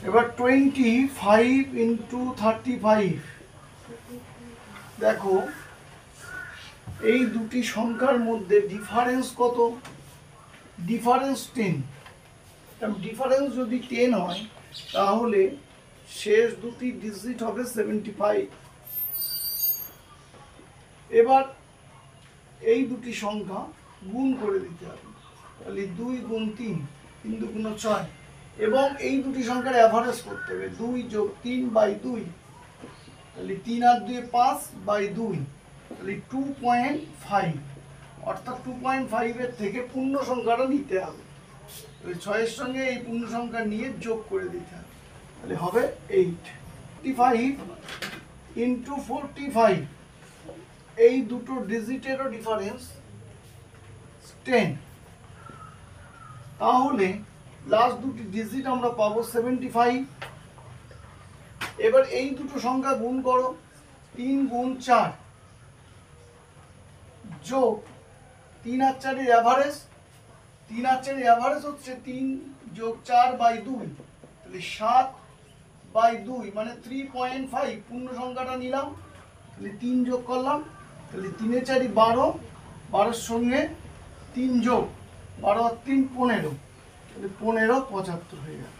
এবার 25 ইন্টু 35, দেখো এই দুটি সংখ্যার মধ্যে ডিফারেন্স কত? ডিফারেন্স 10। ডিফারেন্স যদি 10 হয় তাহলে শেষ দুটি ডিজিট হবে 75। এবার এই দুটি সংখ্যা গুণ করে দিতে হবে, তাহলে 2 গুণ 3, 3 দুগুণ 6, এবং এই দুটি সংখ্যার অ্যাভারেজ করতে হবে 2 যোগ 3 বাই 2, তাহলে 3 আর 2 5 বাই 2, তাহলে 2.5, অর্থাৎ 2.5 এর থেকে পূর্ণ সংখ্যাটা নিতে হবে। তাহলে 6 এর সঙ্গে এই পূর্ণ সংখ্যা নিয়ে যোগ করে দিতে হবে, তাহলে হবে 8। 55 ইন্টু 45, এই দুটো ডিজিটেরও ডিফারেন্স 10, তাহলে লাস্ট দুটি ডিজিট আমরা পাবো 75। এবার এই দুটো সংখ্যা গুণ করো, 3 গুণ 4 যোগ 3 আর 4 এর অ্যাভারেজ, 3 আর 4 এর অ্যাভারেজ হচ্ছে 3 যোগ 4 বাই 2, তাহলে 7 বাই 2 মানে 3.5, পূর্ণ সংখ্যাটা নিলাম, তাহলে 3 যোগ করলাম, তাহলে 3 এর 4 12, 12 সঙ্গে 3 যোগ 12 আর 3 15, তাহলে 15 75 হয়ে গেল।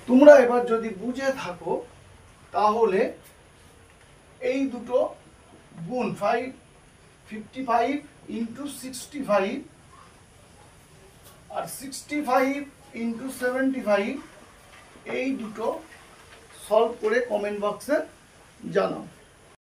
তোমরা এবার যদি বুঝে থাকো তাহলে এই দুটো গুণ 55 ইন্টু 65 আর 65 ইন্টু 75, এই দুটো সলভ করে কমেন্ট বক্সে জানাও।